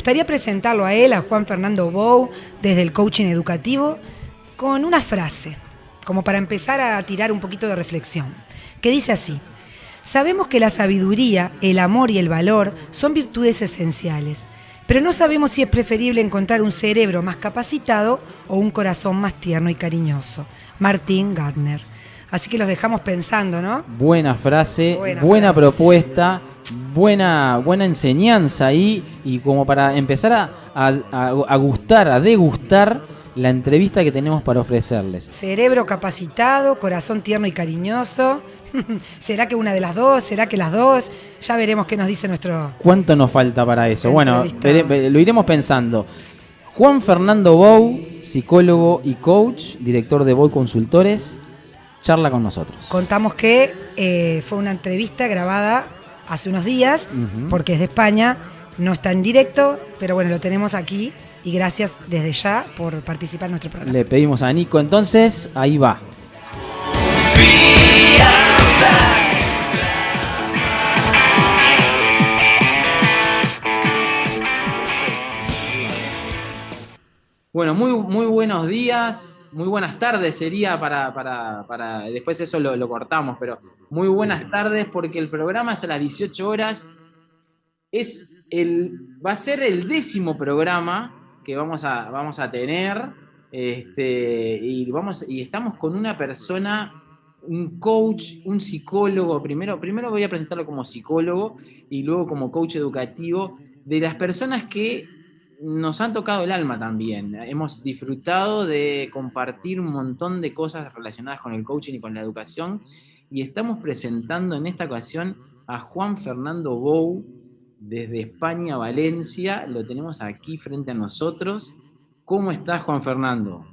gustaría presentarlo a él, a Juan Fernando Bou, desde el coaching educativo, con una frase, como para empezar a tirar un poquito de reflexión, que dice así: sabemos que la sabiduría, el amor y el valor son virtudes esenciales, pero no sabemos si es preferible encontrar un cerebro más capacitado o un corazón más tierno y cariñoso. Martin Gardner. Así que los dejamos pensando, ¿no? Buena frase, buena propuesta, buena enseñanza ahí, y como para empezar a gustar, a degustar la entrevista que tenemos para ofrecerles. Cerebro capacitado, corazón tierno y cariñoso. ¿Será que una de las dos? ¿Será que las dos? Ya veremos qué nos dice nuestro... ¿Cuánto nos falta para eso? Bueno, lo iremos pensando. Juan Fernando Bou, psicólogo y coach, director de Bou Consultores, charla con nosotros. Contamos que fue una entrevista grabada hace unos días, porque es de España, no está en directo, pero bueno, lo tenemos aquí, y gracias desde ya por participar en nuestro programa. Le pedimos a Nico, entonces, ahí va. Bueno, muy buenos días, muy buenas tardes sería para después eso lo cortamos, pero muy buenas tardes, porque el programa es a las 18 horas, va a ser el 10º programa que vamos a tener, y estamos con una persona, un coach, un psicólogo. Primero voy a presentarlo como psicólogo y luego como coach educativo, de las personas que nos han tocado el alma también. Hemos disfrutado de compartir un montón de cosas relacionadas con el coaching y con la educación, y estamos presentando en esta ocasión a Juan Fernando Bou desde España, Valencia. Lo tenemos aquí frente a nosotros. ¿Cómo estás, Juan Fernando?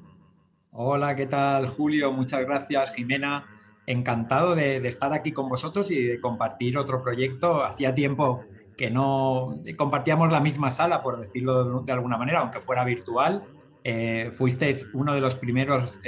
Hola, ¿qué tal, Julio? Muchas gracias, Jimena. Encantado de estar aquí con vosotros y de compartir otro proyecto. Hacía tiempo que no compartíamos la misma sala, por decirlo de alguna manera, aunque fuera virtual. Fuisteis uno de los primeros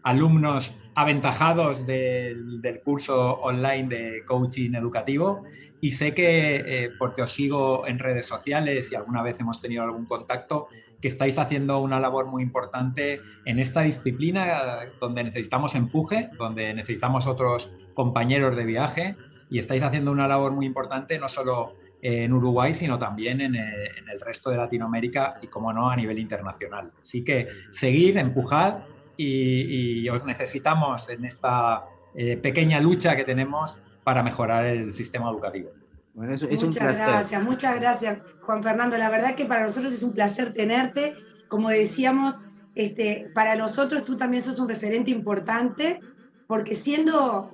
alumnos aventajados del curso online de coaching educativo, y sé que, porque os sigo en redes sociales y alguna vez hemos tenido algún contacto, que estáis haciendo una labor muy importante en esta disciplina donde necesitamos empuje, donde necesitamos otros compañeros de viaje, y estáis haciendo una labor muy importante no solo en Uruguay, sino también en el resto de Latinoamérica y, como no, a nivel internacional. Así que seguid, empujad, y os necesitamos en esta pequeña lucha que tenemos para mejorar el sistema educativo. Bueno, es un placer. Muchas gracias, Juan Fernando. La verdad que para nosotros es un placer tenerte. Como decíamos, para nosotros tú también sos un referente importante, porque siendo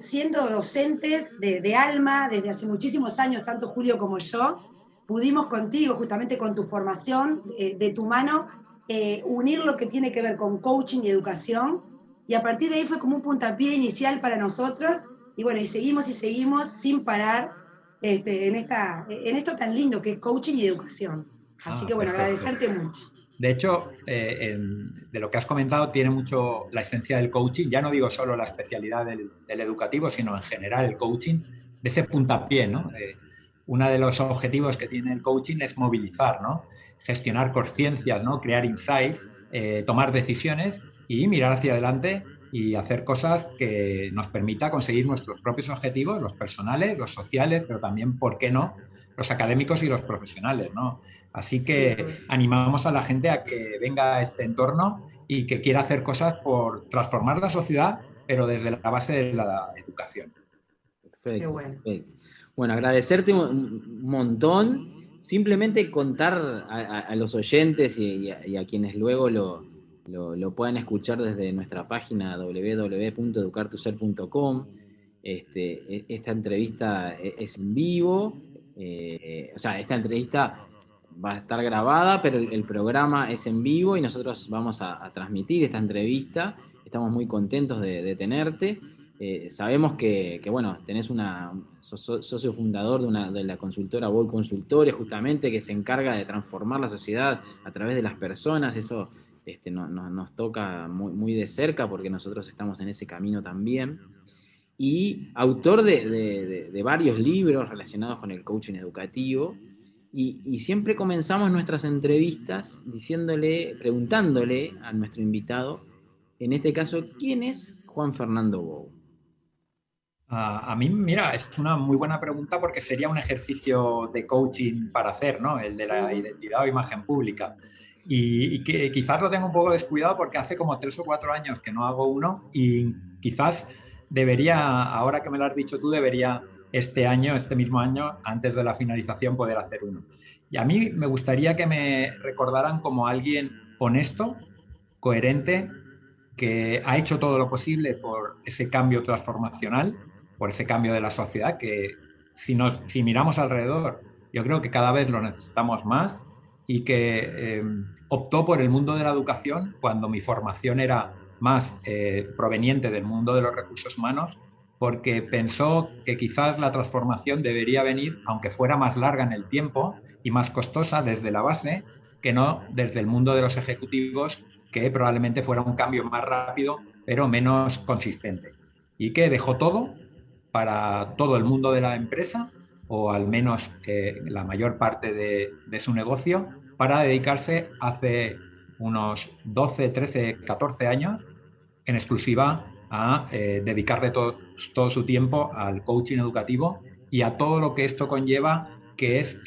docentes de alma desde hace muchísimos años, tanto Julio como yo, pudimos contigo, justamente con tu formación de tu mano, unir lo que tiene que ver con coaching y educación, y a partir de ahí fue como un puntapié inicial para nosotros, y bueno, y seguimos sin parar en esto tan lindo que es coaching y educación. Así que bueno, perfecto. agradecerte mucho. De hecho, de lo que has comentado tiene mucho la esencia del coaching. Ya no digo solo la especialidad del educativo, sino en general el coaching, de ese puntapié, ¿no? Uno de los objetivos que tiene el coaching es movilizar, ¿no? Gestionar conciencias, ¿no? Crear insights, tomar decisiones y mirar hacia adelante y hacer cosas que nos permita conseguir nuestros propios objetivos, los personales, los sociales, pero también, ¿por qué no?, los académicos y los profesionales, ¿no? Así que animamos a la gente a que venga a este entorno y que quiera hacer cosas por transformar la sociedad, pero desde la base de la educación. Perfecto. Qué bueno. Perfecto. Bueno, agradecerte un montón. Simplemente contar a los oyentes y a quienes luego lo puedan escuchar desde nuestra página www.educartuser.com. Esta entrevista es en vivo. Esta entrevista va a estar grabada, pero el programa es en vivo y nosotros vamos a transmitir esta entrevista. Estamos muy contentos de tenerte. Sabemos que bueno, sos socio fundador de la consultora Bou Consultores, justamente, que se encarga de transformar la sociedad a través de las personas. Eso nos toca muy de cerca, porque nosotros estamos en ese camino también. Y autor de varios libros relacionados con el coaching educativo. Y siempre comenzamos nuestras entrevistas preguntándole a nuestro invitado, en este caso, ¿quién es Juan Fernando Bou? A mí, mira, es una muy buena pregunta porque sería un ejercicio de coaching para hacer, ¿no? El de la identidad o imagen pública. Y que quizás lo tengo un poco descuidado porque hace como 3 o 4 años que no hago uno y quizás debería, ahora que me lo has dicho tú, debería este mismo año, antes de la finalización, poder hacer uno. Y a mí me gustaría que me recordaran como alguien honesto, coherente, que ha hecho todo lo posible por ese cambio transformacional, por ese cambio de la sociedad, que si miramos alrededor, yo creo que cada vez lo necesitamos más y que optó por el mundo de la educación cuando mi formación era más proveniente del mundo de los recursos humanos, porque pensó que quizás la transformación debería venir, aunque fuera más larga en el tiempo y más costosa desde la base, que no desde el mundo de los ejecutivos, que probablemente fuera un cambio más rápido, pero menos consistente. Y que dejó todo para todo el mundo de la empresa, o al menos la mayor parte de su negocio, para dedicarse hace unos 12, 13, 14 años en exclusiva a dedicarle todo su tiempo al coaching educativo y a todo lo que esto conlleva, que es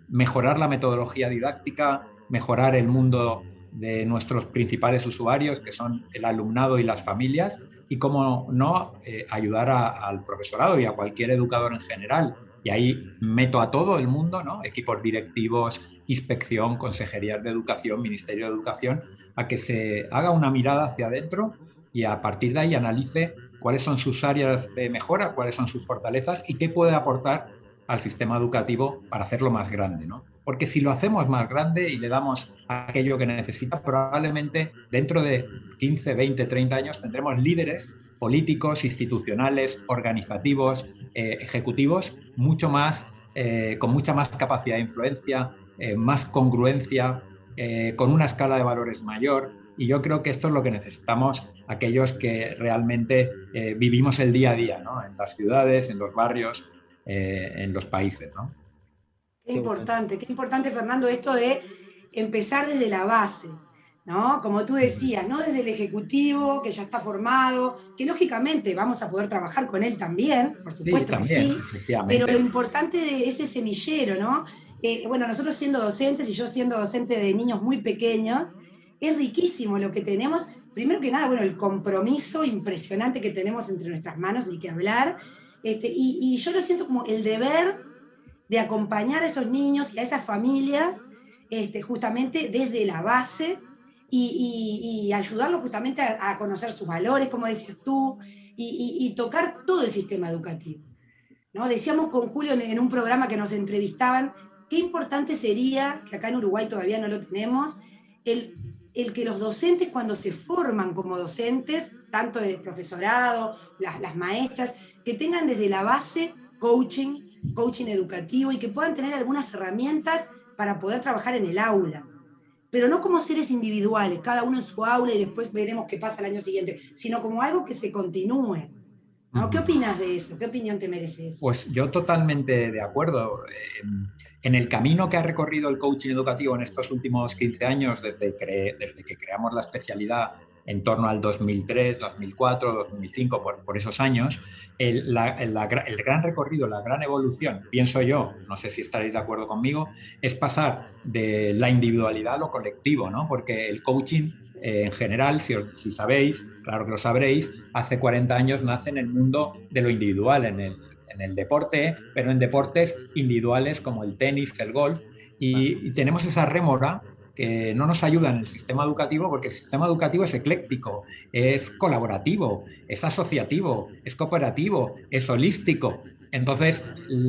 mejorar la metodología didáctica, mejorar el mundo de nuestros principales usuarios, que son el alumnado y las familias, y cómo no ayudar al profesorado y a cualquier educador en general. Y ahí meto a todo el mundo, ¿no? Equipos directivos, inspección, consejerías de educación, ministerio de educación, a que se haga una mirada hacia adentro y a partir de ahí analice cuáles son sus áreas de mejora, cuáles son sus fortalezas y qué puede aportar al sistema educativo para hacerlo más grande, ¿no? Porque si lo hacemos más grande y le damos aquello que necesita, probablemente dentro de 15, 20, 30 años tendremos líderes políticos, institucionales, organizativos, ejecutivos, con mucha más capacidad de influencia, más congruencia, con una escala de valores mayor. Y yo creo que esto es lo que necesitamos aquellos que realmente vivimos el día a día, ¿no? En las ciudades, en los barrios, en los países, ¿no? Qué importante, Fernando, esto de empezar desde la base, ¿no? Como tú decías, no desde el ejecutivo, que ya está formado, que lógicamente vamos a poder trabajar con él también, por supuesto Sí, también, que sí, pero lo importante de ese semillero, ¿no? Bueno, nosotros siendo docentes y yo siendo docente de niños muy pequeños, es riquísimo lo que tenemos. Primero que nada, bueno, el compromiso impresionante que tenemos entre nuestras manos, ni que hablar, y yo lo siento como el deber de acompañar a esos niños y a esas familias justamente desde la base y ayudarlos justamente a conocer sus valores, como decías tú, y tocar todo el sistema educativo, ¿no? Decíamos con Julio en un programa que nos entrevistaban, qué importante sería, que acá en Uruguay todavía no lo tenemos, el que los docentes cuando se forman como docentes, tanto el profesorado, las maestras, que tengan desde la base coaching educativo y que puedan tener algunas herramientas para poder trabajar en el aula. Pero no como seres individuales, cada uno en su aula y después veremos qué pasa el año siguiente, sino como algo que se continúe, ¿no? ¿Qué opinas de eso? ¿Qué opinión te merece eso? Pues yo totalmente de acuerdo. En el camino que ha recorrido el coaching educativo en estos últimos 15 años, desde que creamos la especialidad en torno al 2003, 2004, 2005, por esos años, el gran recorrido, la gran evolución, pienso yo, no sé si estaréis de acuerdo conmigo, es pasar de la individualidad a lo colectivo, ¿no? Porque el coaching en general, si sabéis, claro que lo sabréis, hace 40 años nace en el mundo de lo individual, en el deporte, pero en deportes individuales como el tenis, el golf, y tenemos esa rémora que no nos ayuda en el sistema educativo porque el sistema educativo es ecléctico, es colaborativo, es asociativo, es cooperativo, es holístico. Entonces, en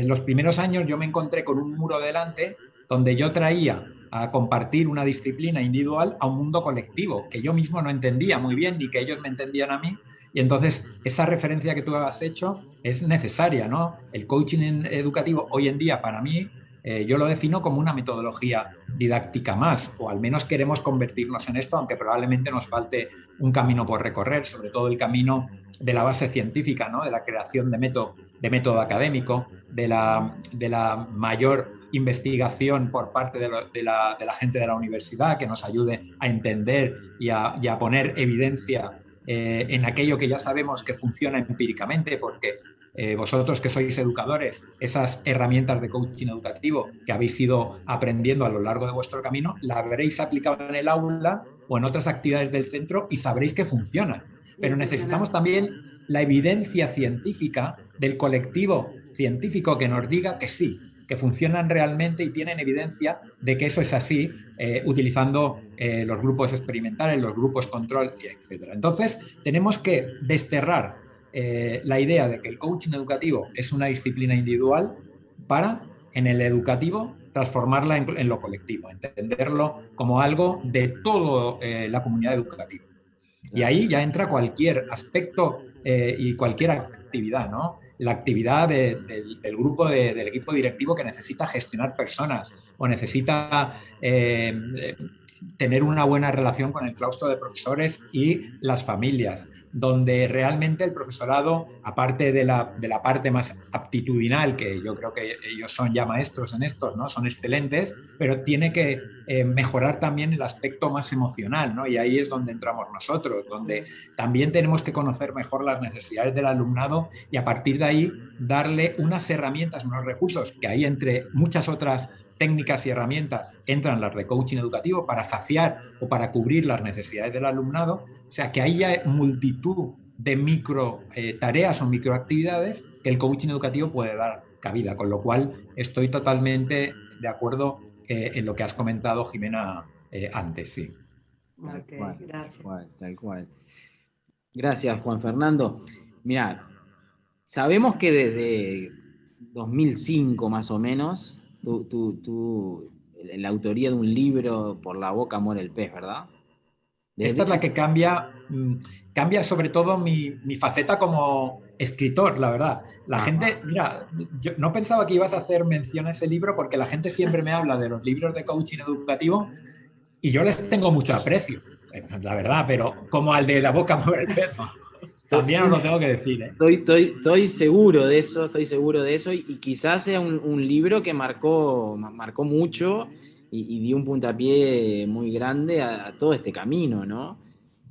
los primeros años yo me encontré con un muro delante donde yo traía a compartir una disciplina individual a un mundo colectivo que yo mismo no entendía muy bien ni que ellos me entendían a mí. Y entonces esa referencia que tú has hecho es necesaria, ¿no? El coaching educativo hoy en día para mí yo lo defino como una metodología didáctica más, o al menos queremos convertirnos en esto, aunque probablemente nos falte un camino por recorrer, sobre todo el camino de la base científica, ¿no? De la creación de de método académico, de la mayor investigación por parte de la gente de la universidad que nos ayude a entender y a poner evidencia en aquello que ya sabemos que funciona empíricamente, porque vosotros que sois educadores, esas herramientas de coaching educativo que habéis ido aprendiendo a lo largo de vuestro camino, la habréis aplicado en el aula o en otras actividades del centro y sabréis que funcionan. Pero necesitamos también la evidencia científica del colectivo científico que nos diga que sí, que funcionan realmente y tienen evidencia de que eso es así, utilizando los grupos experimentales, los grupos control, etc. Entonces, tenemos que desterrar la idea de que el coaching educativo es una disciplina individual para, en el educativo, transformarla en lo colectivo, entenderlo como algo de toda la comunidad educativa. Y ahí ya entra cualquier aspecto y cualquier actividad, ¿no? La actividad del grupo, del equipo directivo que necesita gestionar personas o necesita tener una buena relación con el claustro de profesores y las familias, donde realmente el profesorado, aparte de la parte más aptitudinal, que yo creo que ellos son ya maestros en estos, ¿no? Son excelentes, pero tiene que mejorar también el aspecto más emocional, ¿no? Y ahí es donde entramos nosotros, donde también tenemos que conocer mejor las necesidades del alumnado y a partir de ahí darle unas herramientas, unos recursos, que ahí entre muchas otras técnicas y herramientas entran las de coaching educativo para saciar o para cubrir las necesidades del alumnado. O sea, que hay multitud de micro tareas o microactividades que el coaching educativo puede dar cabida, con lo cual estoy totalmente de acuerdo en lo que has comentado, Jimena, antes, sí. Okay, gracias. Tal cual. Gracias, Juan Fernando. Mirá, sabemos que desde 2005 más o menos, la autoría de un libro, Por la boca muere el pez, ¿verdad? Esta es la que cambia sobre todo mi faceta como escritor, la verdad. La gente, mira, yo no pensaba que ibas a hacer mención a ese libro porque la gente siempre me habla de los libros de coaching educativo y yo les tengo mucho aprecio, la verdad, pero como al de La boca muere el pez, no. También os lo tengo que decir, ¿eh? Estoy seguro de eso, y quizás sea un libro que marcó mucho y dio un puntapié muy grande a todo este camino, ¿no?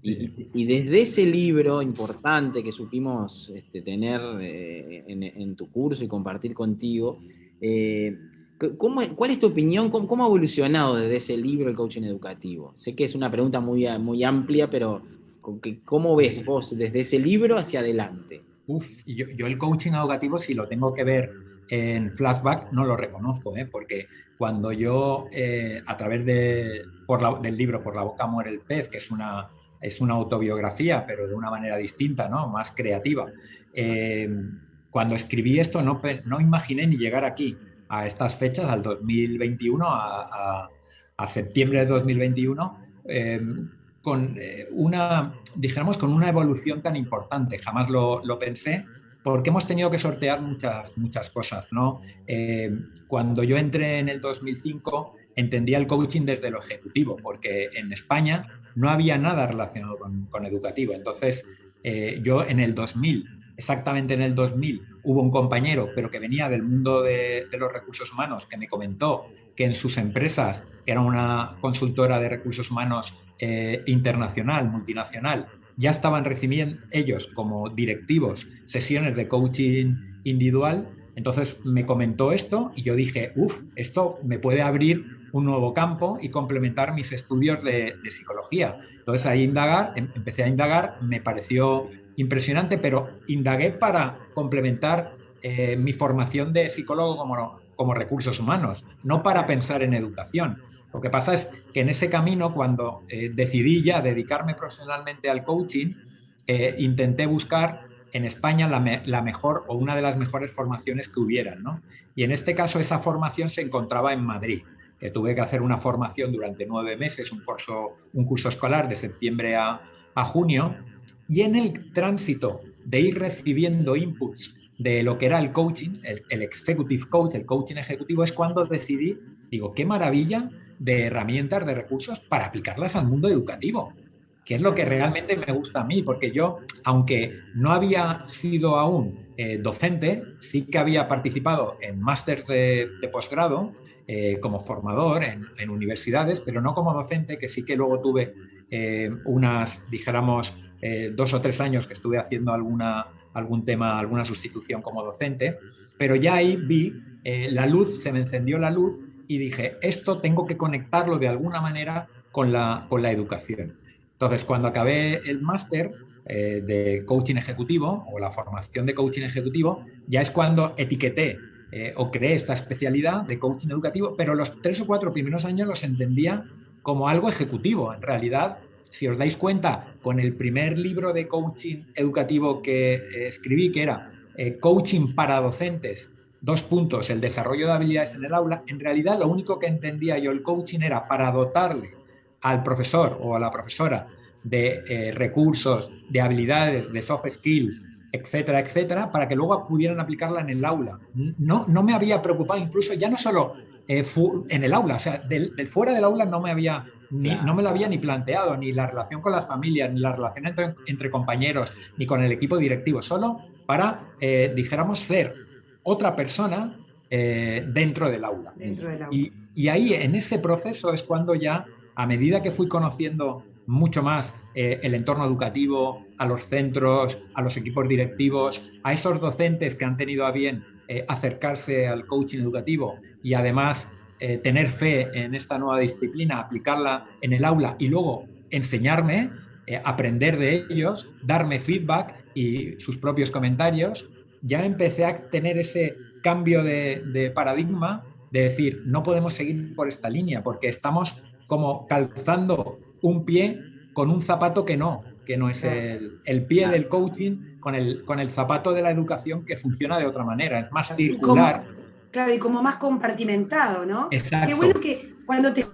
Y desde ese libro importante que supimos tener en tu curso y compartir contigo, ¿cuál es tu opinión? ¿Cómo ha evolucionado desde ese libro el coaching educativo? Sé que es una pregunta muy, muy amplia, pero ¿cómo ves vos desde ese libro hacia adelante? Yo el coaching educativo, si lo tengo que ver en flashback, no lo reconozco, porque cuando yo, a través del libro Por la boca muere el pez, que es una autobiografía, pero de una manera distinta, ¿no? Más creativa, cuando escribí esto no imaginé ni llegar aquí, a estas fechas, al 2021, a septiembre de 2021, con una evolución tan importante. Jamás lo pensé, porque hemos tenido que sortear muchas cosas, ¿no? Cuando yo entré en el 2005, entendía el coaching desde lo ejecutivo, porque en España no había nada relacionado con educativo. Entonces, yo en el 2000, exactamente en el 2000, hubo un compañero, pero que venía del mundo de los recursos humanos, que me comentó que en sus empresas, que era una consultora de recursos humanos internacional, multinacional, ya estaban recibiendo ellos como directivos sesiones de coaching individual. Entonces me comentó esto y yo dije, esto me puede abrir un nuevo campo y complementar mis estudios de psicología. Entonces ahí empecé a indagar, me pareció impresionante, pero indagué para complementar mi formación de psicólogo como recursos humanos, no para pensar en educación. Lo que pasa es que en ese camino, cuando decidí ya dedicarme profesionalmente al coaching, intenté buscar en España la mejor o una de las mejores formaciones que hubieran, ¿no? Y en este caso esa formación se encontraba en Madrid, que tuve que hacer una formación durante 9 meses, un curso escolar de septiembre a junio, y en el tránsito de ir recibiendo inputs de lo que era el coaching, el executive coach, el coaching ejecutivo, es cuando decidí, digo, qué maravilla de herramientas, de recursos para aplicarlas al mundo educativo. que es lo que realmente me gusta a mí, porque yo, aunque no había sido aún docente, sí que había participado en másters de posgrado como formador en universidades, pero no como docente, que sí que luego tuve dijéramos, 2 o 3 años que estuve haciendo algún tema, alguna sustitución como docente, pero ya ahí vi la luz, se me encendió la luz y dije, esto tengo que conectarlo de alguna manera con la educación. Entonces, cuando acabé el máster de coaching ejecutivo o la formación de coaching ejecutivo, ya es cuando etiqueté o creé esta especialidad de coaching educativo, pero los 3 o 4 primeros años los entendía como algo ejecutivo. En realidad, si os dais cuenta, con el primer libro de coaching educativo que escribí, que era Coaching para docentes, 2 puntos, el desarrollo de habilidades en el aula, en realidad lo único que entendía yo el coaching era para dotarle al profesor o a la profesora de recursos, de habilidades, de soft skills, etcétera, etcétera, para que luego pudieran aplicarla en el aula. No me había preocupado, incluso ya no solo en el aula, o sea, del fuera del aula no me lo había ni planteado, ni la relación con las familias, ni la relación entre compañeros, ni con el equipo directivo, solo para, dijéramos, ser otra persona dentro del aula. Dentro del aula. Y ahí, en ese proceso, es cuando ya, a medida que fui conociendo mucho más el entorno educativo, a los centros, a los equipos directivos, a esos docentes que han tenido a bien acercarse al coaching educativo y además tener fe en esta nueva disciplina, aplicarla en el aula y luego enseñarme, aprender de ellos, darme feedback y sus propios comentarios, ya empecé a tener ese cambio de paradigma de decir, no podemos seguir por esta línea porque estamos como calzando un pie con un zapato que no es el pie del coaching con el zapato de la educación que funciona de otra manera, es más circular. Y como más compartimentado, ¿no? Exacto. Qué bueno que cuando te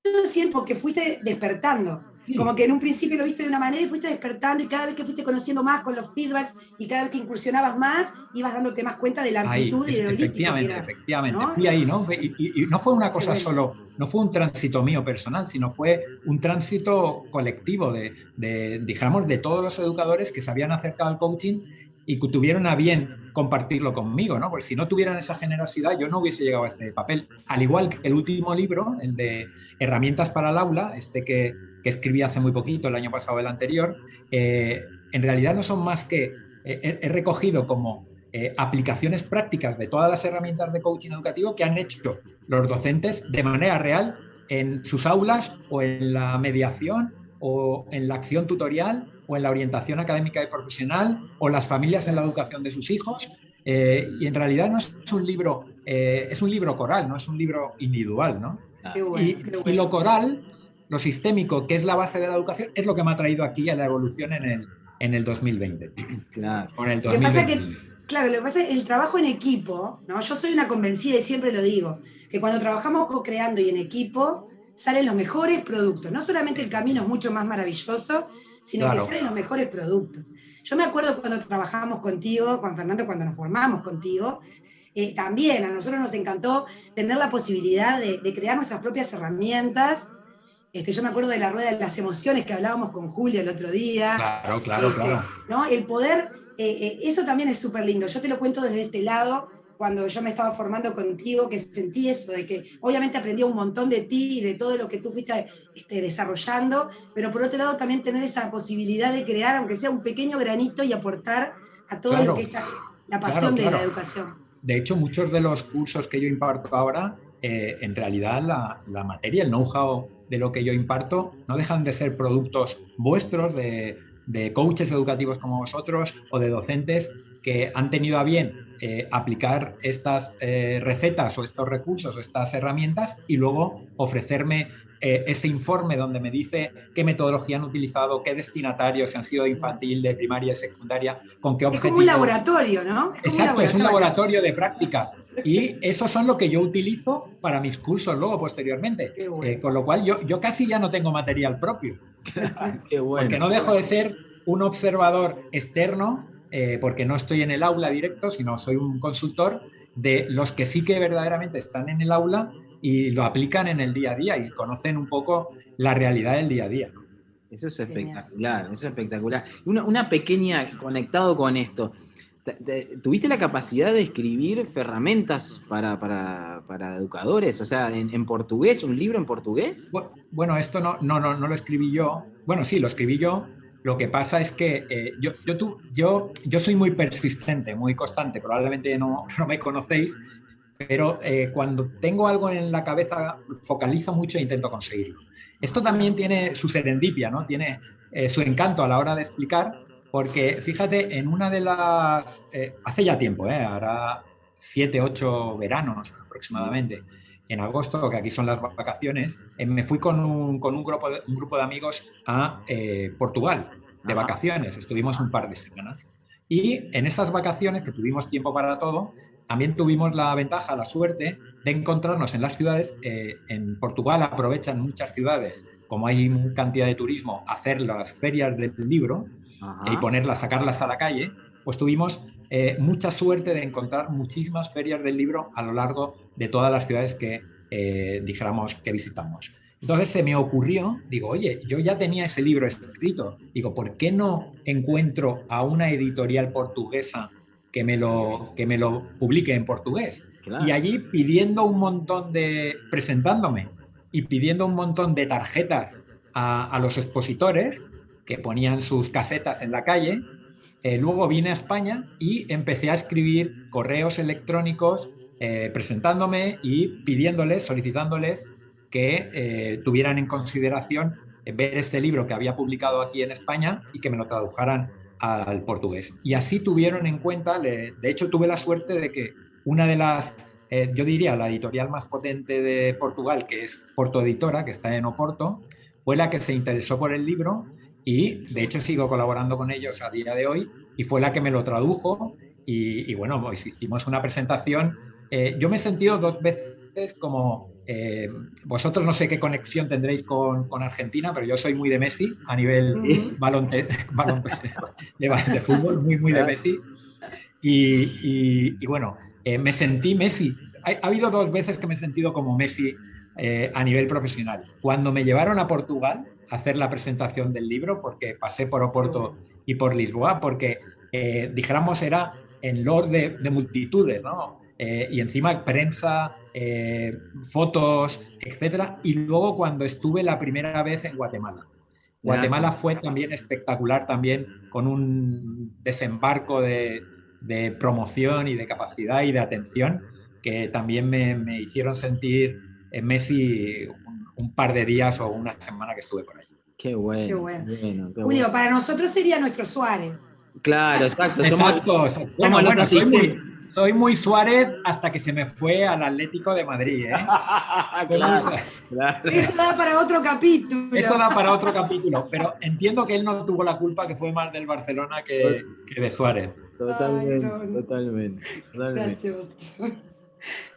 yo siento que fuiste despertando. Sí. Como que en un principio lo viste de una manera y fuiste despertando y cada vez que fuiste conociendo más con los feedbacks y cada vez que incursionabas más, ibas dándote más cuenta de la amplitud y de lo holístico que era. Efectivamente, ¿no? Fui ahí, ¿no? Y no fue una cosa solo, no fue un tránsito mío personal, sino fue un tránsito colectivo digamos, de todos los educadores que se habían acercado al coaching y que tuvieron a bien compartirlo conmigo, ¿no? Porque si no tuvieran esa generosidad, yo no hubiese llegado a este papel. Al igual que el último libro, el de Herramientas para el aula, que escribí hace muy poquito, el año pasado o el anterior, en realidad no son más que, he recogido como aplicaciones prácticas de todas las herramientas de coaching educativo que han hecho los docentes de manera real en sus aulas o en la mediación o en la acción tutorial o en la orientación académica y profesional o las familias en la educación de sus hijos. Y en realidad no es un libro, es un libro coral, no es un libro individual, ¿no? Qué bueno, qué bueno. Y lo coral, lo sistémico, que es la base de la educación, es lo que me ha traído aquí a la evolución en el 2020. Claro. Con el 2020. Lo que pasa que, lo que pasa es el trabajo en equipo, ¿no? Yo soy una convencida y siempre lo digo, que cuando trabajamos co-creando y en equipo, salen los mejores productos. No solamente el camino es mucho más maravilloso, sino que salen los mejores productos. Yo me acuerdo cuando trabajamos contigo, Juan Fernando, cuando nos formamos contigo, también a nosotros nos encantó tener la posibilidad de crear nuestras propias herramientas. Yo me acuerdo de la rueda de las emociones que hablábamos con Julia el otro día. Claro. ¿No? El poder, eso también es súper lindo. Yo te lo cuento desde este lado, cuando yo me estaba formando contigo, que sentí eso, de que obviamente aprendí un montón de ti y de todo lo que tú fuiste desarrollando, pero por otro lado también tener esa posibilidad de crear, aunque sea un pequeño granito y aportar a todo lo que es la pasión de la educación. De hecho, muchos de los cursos que yo imparto ahora, en realidad la materia, el know-how de lo que yo imparto, no dejan de ser productos vuestros, de coaches educativos como vosotros o de docentes que han tenido a bien aplicar estas recetas o estos recursos o estas herramientas y luego ofrecerme ese informe donde me dice qué metodología han utilizado, qué destinatarios, si han sido de infantil, de primaria, secundaria, con qué objetivo. Es como un laboratorio, ¿no? Es un laboratorio de prácticas. Y esos son lo que yo utilizo para mis cursos luego, posteriormente. Bueno. Con lo cual yo casi ya no tengo material propio. Qué bueno. Porque no dejo de ser un observador externo, porque no estoy en el aula directo, sino soy un consultor de los que sí que verdaderamente están en el aula y lo aplican en el día a día y conocen un poco la realidad del día a día, ¿no? Eso es espectacular, eso es espectacular. Una pequeña, conectado con esto, ¿tuviste la capacidad de escribir herramientas para educadores? O sea, en portugués, un libro en portugués. Bueno, esto no lo escribí yo. Bueno, sí, lo escribí yo. Lo que pasa es que yo soy muy persistente, muy constante. Probablemente no me conocéis, pero cuando tengo algo en la cabeza, focalizo mucho e intento conseguirlo. Esto también tiene su serendipia, ¿no? Tiene su encanto a la hora de explicar, porque fíjate, en una de las... hace ya tiempo, hará 7, 8 veranos aproximadamente, en agosto, que aquí son las vacaciones, me fui con un grupo de amigos a Portugal, de vacaciones. Estuvimos un par de semanas. Y en esas vacaciones, que tuvimos tiempo para todo, también tuvimos la ventaja, la suerte de encontrarnos en las ciudades. En Portugal aprovechan muchas ciudades, como hay cantidad de turismo, hacer las ferias del libro y sacarlas a la calle. Pues tuvimos mucha suerte de encontrar muchísimas ferias del libro a lo largo de todas las ciudades que dijéramos que visitamos. Entonces se me ocurrió, digo, oye, yo ya tenía ese libro escrito, digo, ¿por qué no encuentro a una editorial portuguesa que me lo publique en portugués? Claro. Y allí presentándome y pidiendo un montón de tarjetas a los expositores que ponían sus casetas en la calle. Luego vine a España y empecé a escribir correos electrónicos presentándome y solicitándoles que tuvieran en consideración ver este libro que había publicado aquí en España y que me lo tradujeran al portugués. Y así tuvieron en cuenta, de hecho tuve la suerte de que una de las, yo diría la editorial más potente de Portugal, que es Porto Editora, que está en Oporto, fue la que se interesó por el libro y de hecho sigo colaborando con ellos a día de hoy y fue la que me lo tradujo y bueno, pues hicimos una presentación. Yo me he sentido 2 veces como... vosotros no sé qué conexión tendréis con Argentina, pero yo soy muy de Messi a nivel de fútbol, muy de Messi. Y bueno, me sentí Messi. Ha habido 2 veces que me he sentido como Messi a nivel profesional. Cuando me llevaron a Portugal a hacer la presentación del libro, porque pasé por Oporto y por Lisboa, porque dijéramos era en loor de multitudes, ¿no? Y encima prensa, fotos, etcétera. Y luego cuando estuve la primera vez en Guatemala. Guatemala fue también espectacular, también con un desembarco de promoción y de capacidad y de atención que también me hicieron sentir en Messi un par de días o una semana que estuve por allí. Qué bueno. Qué bueno. Julio, para nosotros sería nuestro Suárez. Claro, exacto. Bueno, soy muy Suárez hasta que se me fue al Atlético de Madrid, ¿eh? Claro. Eso da para otro capítulo. Eso da para otro capítulo, pero entiendo que él no tuvo la culpa, que fue más del Barcelona que de Suárez. Totalmente. Gracias.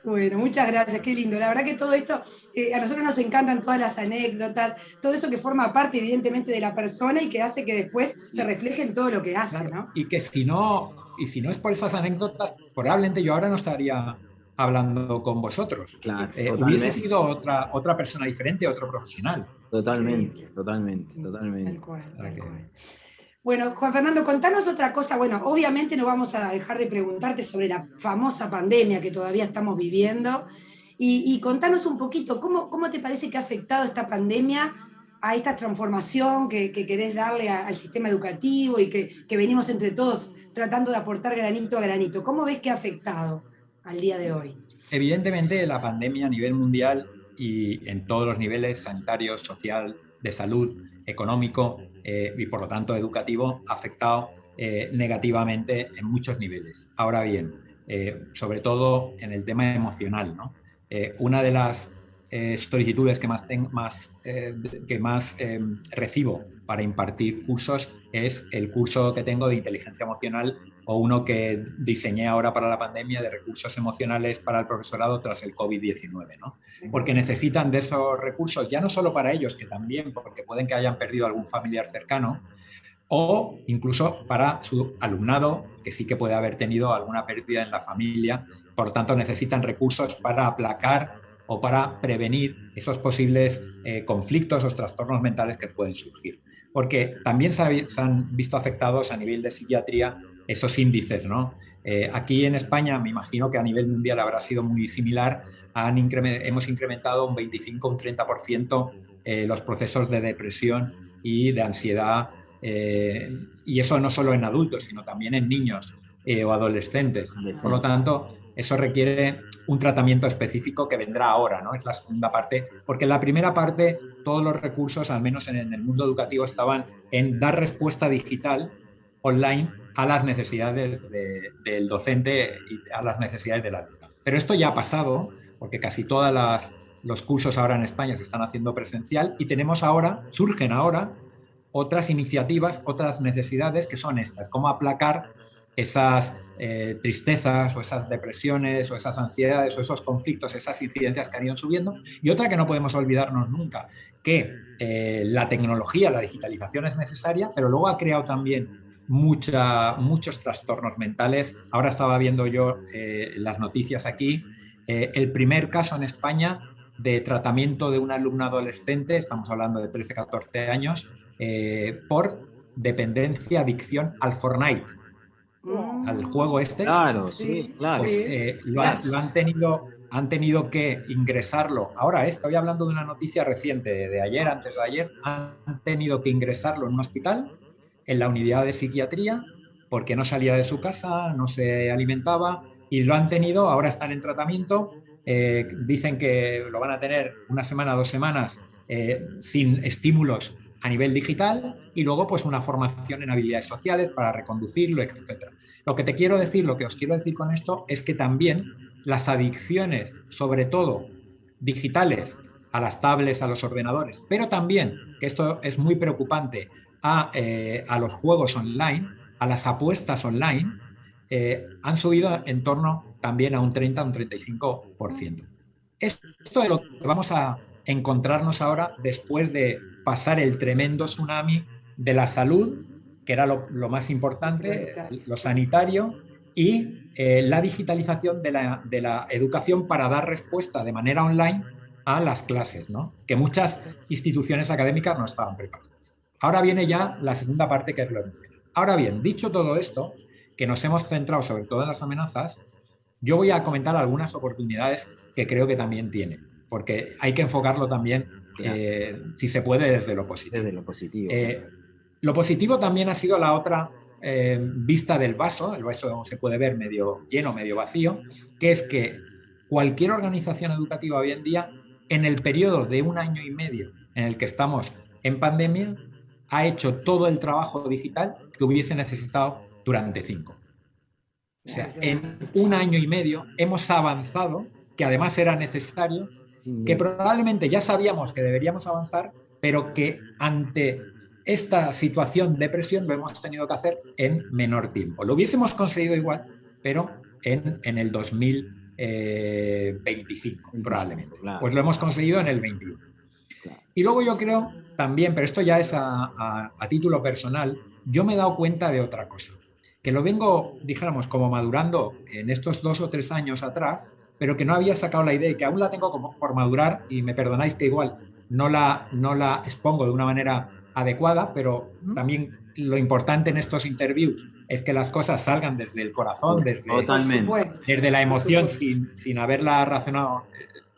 Bueno, muchas gracias, qué lindo. La verdad que todo esto, a nosotros nos encantan todas las anécdotas, todo eso que forma parte evidentemente de la persona y que hace que después se refleje en todo lo que hace, claro, ¿no? Y que si no es por esas anécdotas, probablemente yo ahora no estaría hablando con vosotros. Claro, hubiese sido otra persona diferente, otro profesional. Totalmente. Tal cual. Bueno, Juan Fernando, contanos otra cosa. Bueno, obviamente no vamos a dejar de preguntarte sobre la famosa pandemia que todavía estamos viviendo. Y contanos un poquito, ¿cómo te parece que ha afectado esta pandemia a esta transformación que querés darle al sistema educativo y que venimos entre todos tratando de aportar granito a granito? ¿Cómo ves que ha afectado al día de hoy? Evidentemente, la pandemia a nivel mundial y en todos los niveles, sanitario, social, de salud, económico y por lo tanto educativo, ha afectado negativamente en muchos niveles. Ahora bien, sobre todo en el tema emocional, ¿no? Una de las solicitudes que más recibo para impartir cursos es el curso que tengo de inteligencia emocional o uno que diseñé ahora para la pandemia de recursos emocionales para el profesorado tras el COVID-19, ¿no? Porque necesitan de esos recursos, ya no solo para ellos, que también, porque pueden que hayan perdido algún familiar cercano, o incluso para su alumnado, que sí que puede haber tenido alguna pérdida en la familia. Por lo tanto, necesitan recursos para aplacar o para prevenir esos posibles conflictos o trastornos mentales que pueden surgir. Porque también se han visto afectados a nivel de psiquiatría esos índices, ¿no? Aquí en España, me imagino que a nivel mundial habrá sido muy similar, hemos incrementado un 25, un 30% los procesos de depresión y de ansiedad, y eso no solo en adultos, sino también en niños o adolescentes. Por lo tanto, eso requiere un tratamiento específico que vendrá ahora, ¿no? Es la segunda parte, porque en la primera parte todos los recursos, al menos en el mundo educativo, estaban en dar respuesta digital online a las necesidades del docente y a las necesidades del alumno. Pero esto ya ha pasado, porque casi todos los cursos ahora en España se están haciendo presencial y surgen ahora otras iniciativas, otras necesidades que son estas, cómo aplacar esas tristezas o esas depresiones o esas ansiedades o esos conflictos, esas incidencias que han ido subiendo. Y otra que no podemos olvidarnos nunca, que la tecnología, la digitalización es necesaria, pero luego ha creado también muchos trastornos mentales. Ahora estaba viendo yo las noticias aquí, el primer caso en España de tratamiento de una alumna adolescente, estamos hablando de 13, 14 años, por dependencia, adicción al Fortnite, al juego este. Claro, sí, claro. Pues, han tenido que ingresarlo. Ahora, estoy hablando de una noticia reciente, de ayer, antes de ayer, han tenido que ingresarlo en un hospital, en la unidad de psiquiatría, porque no salía de su casa, no se alimentaba, y lo han tenido, ahora están en tratamiento. Dicen que lo van a tener una semana, 2 semanas sin estímulos a nivel digital, y luego pues una formación en habilidades sociales para reconducirlo, etc. Lo que os quiero decir con esto es que también las adicciones, sobre todo digitales, a las tablets, a los ordenadores, pero también, que esto es muy preocupante, a los juegos online, a las apuestas online, han subido en torno también a un 30, un 35%. Esto es lo que vamos a encontrarnos ahora después de pasar el tremendo tsunami de la salud, que era lo más importante, lo sanitario, y la digitalización de la educación para dar respuesta de manera online a las clases, ¿no? Que muchas instituciones académicas no estaban preparadas. Ahora viene ya la segunda parte, que es lo emocional. Ahora bien, dicho todo esto, que nos hemos centrado sobre todo en las amenazas, yo voy a comentar algunas oportunidades que creo que también tiene, porque hay que enfocarlo también, si se puede, desde lo positivo. Desde lo positivo. Lo positivo también ha sido la otra vista del vaso. El vaso se puede ver medio lleno, medio vacío, que es que cualquier organización educativa hoy en día, en el periodo de 1 año y medio en el que estamos en pandemia, ha hecho todo el trabajo digital que hubiese necesitado durante 5. O sea, en 1 año y medio hemos avanzado, que además era necesario, que probablemente ya sabíamos que deberíamos avanzar, pero que ante esta situación de presión lo hemos tenido que hacer en menor tiempo. Lo hubiésemos conseguido igual, pero en el 2025, probablemente. Claro. Pues lo hemos conseguido en el 21. Claro. Y luego yo creo también, pero esto ya es a título personal, yo me he dado cuenta de otra cosa, que lo vengo, dijéramos, como madurando en estos 2 o 3 años atrás, pero que no había sacado la idea y que aún la tengo como por madurar, y me perdonáis que igual no la expongo de una manera adecuada, pero también lo importante en estos interviews es que las cosas salgan desde el corazón, desde la emoción, sin haberla razonado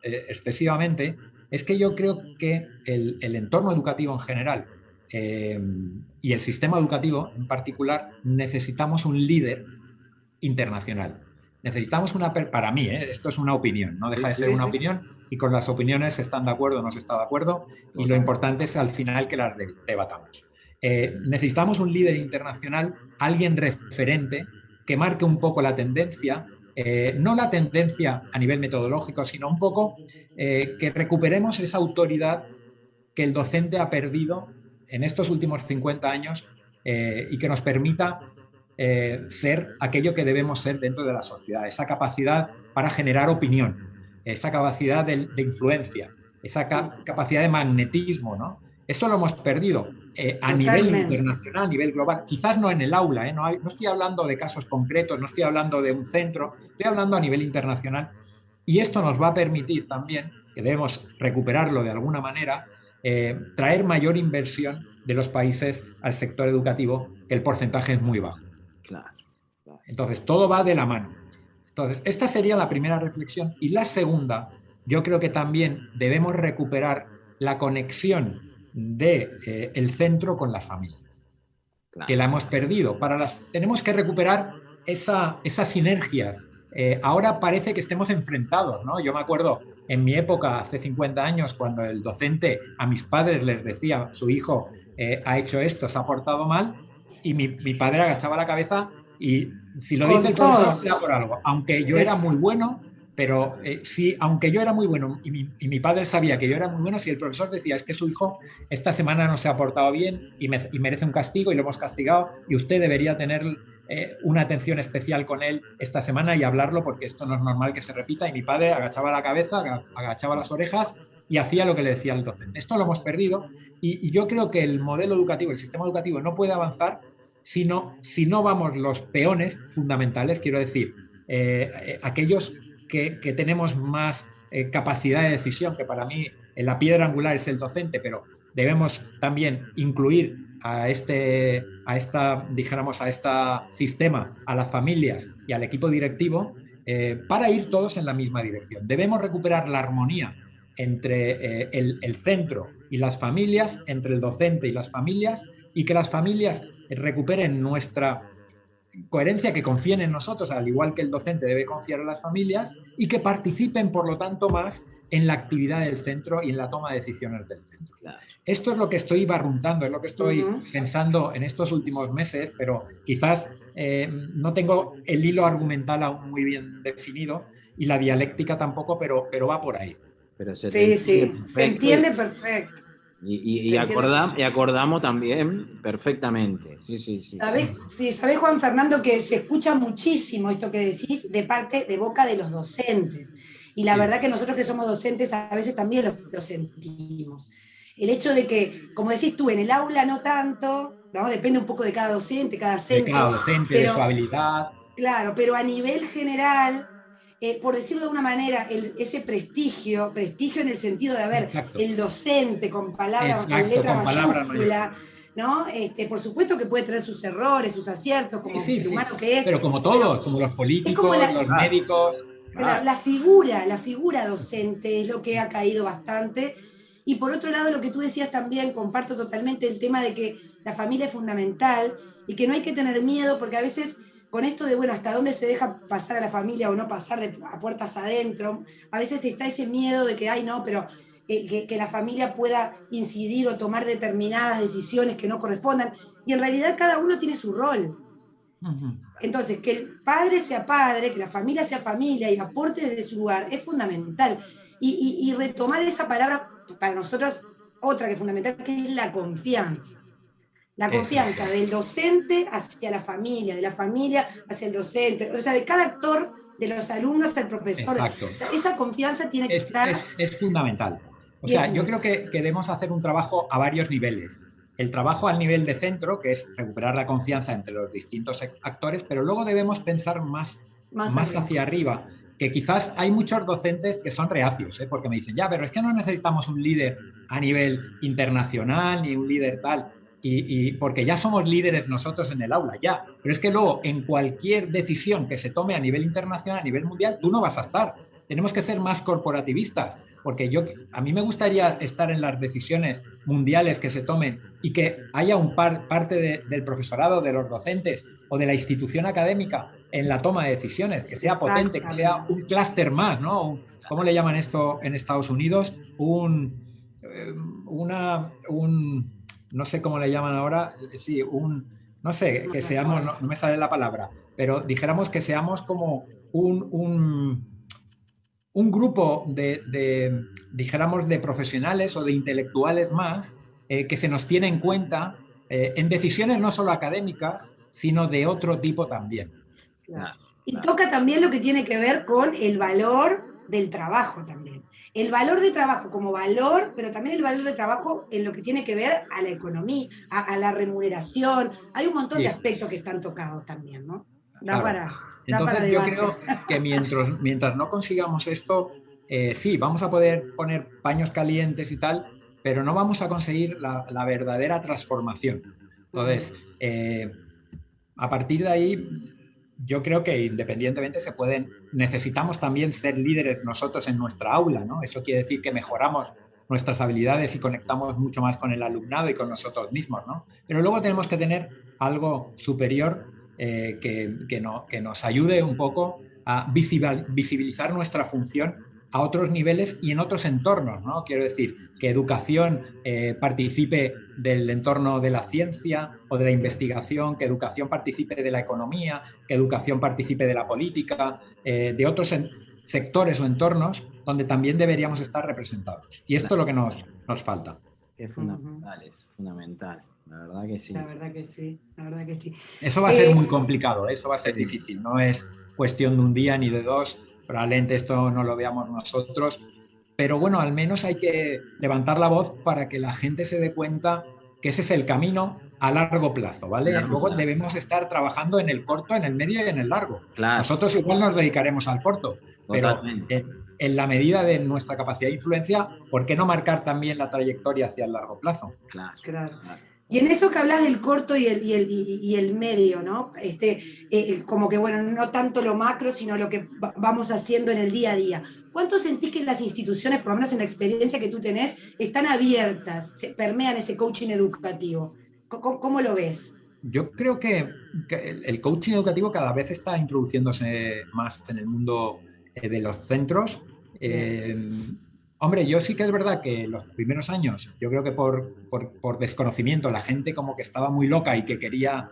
excesivamente. Es que yo creo que el entorno educativo en general y el sistema educativo en particular necesitamos un líder internacional. Necesitamos para mí, esto es una opinión, no deja de ser una opinión, y con las opiniones se están de acuerdo o no se está de acuerdo, y lo importante es al final que las debatamos. Necesitamos un líder internacional, alguien referente, que marque un poco la tendencia, no la tendencia a nivel metodológico, sino un poco que recuperemos esa autoridad que el docente ha perdido en estos últimos 50 años, y que nos permita ser aquello que debemos ser dentro de la sociedad, esa capacidad para generar opinión, esa capacidad de influencia, esa capacidad de magnetismo, ¿no? Eso lo hemos perdido a nivel internacional, a nivel global. Quizás no en el aula, no estoy hablando de casos concretos, no estoy hablando de un centro, estoy hablando a nivel internacional. Y esto nos va a permitir también, que debemos recuperarlo de alguna manera, traer mayor inversión de los países al sector educativo, que el porcentaje es muy bajo. Claro, claro. Entonces, todo va de la mano. Entonces, esta sería la primera reflexión. Y la segunda, yo creo que también debemos recuperar la conexión de, el centro con las familias, Claro. que la hemos perdido. Tenemos que recuperar esas sinergias. Ahora parece que estemos enfrentados, ¿no? Yo me acuerdo en mi época, hace 50 años, cuando el docente a mis padres les decía, su hijo ha hecho esto, se ha portado mal, y mi padre agachaba la cabeza y si lo dice Con el profesor todo. será por algo. Aunque yo era muy bueno, pero sí, aunque yo era muy bueno y mi padre sabía que yo era muy bueno, si el profesor decía, es que su hijo esta semana no se ha portado bien y merece un castigo y lo hemos castigado y usted debería tener una atención especial con él esta semana y hablarlo porque esto no es normal que se repita. Y mi padre agachaba la cabeza, agachaba las orejas y hacía lo que le decía el docente. Esto lo hemos perdido y yo creo que el modelo educativo, el sistema educativo no puede avanzar si no vamos los peones fundamentales, quiero decir, aquellos que tenemos más capacidad de decisión, que para mí la piedra angular es el docente, pero debemos también incluir dijéramos, a este sistema, a las familias y al equipo directivo, para ir todos en la misma dirección. Debemos recuperar la armonía entre el centro y las familias, entre el docente y las familias, y que las familias recuperen nuestra coherencia, que confíen en nosotros, al igual que el docente debe confiar en las familias, y que participen, por lo tanto, más en la actividad del centro y en la toma de decisiones del centro. Claro. Esto es lo que estoy barruntando, es lo que estoy pensando en estos últimos meses, pero quizás no tengo el hilo argumental aún muy bien definido y la dialéctica tampoco, pero va por ahí. Pero se se entiende perfecto. Y acordamos también perfectamente. Sí, sí, sí. ¿Sabés, Juan Fernando, que se escucha muchísimo esto que decís de boca de los docentes? Y la verdad que nosotros que somos docentes a veces también lo sentimos. El hecho de que, como decís tú, en el aula no tanto, ¿no? Depende un poco de cada docente, cada centro. De cada docente, de su habilidad. Claro, pero a nivel general, por decirlo de una manera, ese prestigio en el sentido de haber el docente con palabras, con letra mayúscula, ¿no? Por supuesto que puede tener sus errores, sus aciertos, como ser humano que es. Pero como todos, como los políticos, los médicos. La figura docente es lo que ha caído bastante. Y por otro lado, lo que tú decías también, comparto totalmente el tema de que la familia es fundamental y que no hay que tener miedo, porque a veces con esto de, bueno, hasta dónde se deja pasar a la familia o no pasar a puertas adentro, a veces está ese miedo de que, ay, no, pero que la familia pueda incidir o tomar determinadas decisiones que no correspondan. Y en realidad cada uno tiene su rol. Entonces, que el padre sea padre, que la familia sea familia y aporte desde su lugar, es fundamental. Y retomar esa palabra, para nosotros, otra que es fundamental, que es la confianza. La confianza del docente hacia la familia, de la familia hacia el docente, o sea, de cada actor, de los alumnos al profesor. O sea, esa confianza tiene que estar... Es fundamental. O sea, yo creo que debemos hacer un trabajo a varios niveles. El trabajo al nivel de centro, que es recuperar la confianza entre los distintos actores, pero luego debemos pensar más hacia arriba, que quizás hay muchos docentes que son reacios, porque me dicen, ya, pero es que no necesitamos un líder a nivel internacional ni un líder tal, y porque ya somos líderes nosotros en el aula, ya, pero es que luego en cualquier decisión que se tome a nivel internacional, a nivel mundial, tú no vas a estar. Tenemos que ser más corporativistas, porque a mí me gustaría estar en las decisiones mundiales que se tomen y que haya parte del profesorado, de los docentes o de la institución académica en la toma de decisiones, que sea potente, que sea un clúster más, ¿no? ¿Cómo le llaman esto en Estados Unidos? No sé cómo le llaman ahora, sí, no sé, que seamos, no me sale la palabra, pero dijéramos que seamos como un grupo dijéramos, de profesionales o de intelectuales más que se nos tiene en cuenta en decisiones no solo académicas, sino de otro tipo también. Claro. Y toca también lo que tiene que ver con el valor del trabajo también. El valor de trabajo como valor, pero también el valor de trabajo en lo que tiene que ver a la economía, a la remuneración. Hay un montón de aspectos que están tocados también, ¿no? Entonces yo creo que mientras no consigamos esto, sí, vamos a poder poner paños calientes y tal, pero no vamos a conseguir la verdadera transformación. Entonces, a partir de ahí, yo creo que independientemente necesitamos también ser líderes nosotros en nuestra aula, ¿no? Eso quiere decir que mejoramos nuestras habilidades y conectamos mucho más con el alumnado y con nosotros mismos, ¿no? Pero luego tenemos que tener algo superior que nos ayude un poco a visibilizar nuestra función a otros niveles y en otros entornos, ¿no? Quiero decir, que educación participe del entorno de la ciencia o de la investigación, que educación participe de la economía, que educación participe de la política, de otros sectores o entornos donde también deberíamos estar representados. Y esto es lo que nos falta. Es fundamental, es fundamental. La verdad que sí. La verdad que sí, la verdad que sí. Eso va a ser muy complicado, eso va a ser difícil. No es cuestión de un día ni de dos. Probablemente esto no lo veamos nosotros. Pero bueno, al menos hay que levantar la voz para que la gente se dé cuenta que ese es el camino a largo plazo, ¿vale? Luego debemos estar trabajando en el corto, en el medio y en el largo. Claro. Nosotros igual nos dedicaremos al corto, pero en la medida de nuestra capacidad de influencia, ¿por qué no marcar también la trayectoria hacia el largo plazo? Claro. Y en eso que hablas del corto y el medio, ¿no? Como que, bueno, no tanto lo macro, sino lo que vamos haciendo en el día a día. ¿Cuánto sentís que las instituciones, por lo menos en la experiencia que tú tenés, están abiertas, se permean ese coaching educativo? ¿Cómo lo ves? Yo creo que el coaching educativo cada vez está introduciéndose más en el mundo de los centros. Hombre, yo sí que es verdad que los primeros años, yo creo que por desconocimiento, la gente como que estaba muy loca y que quería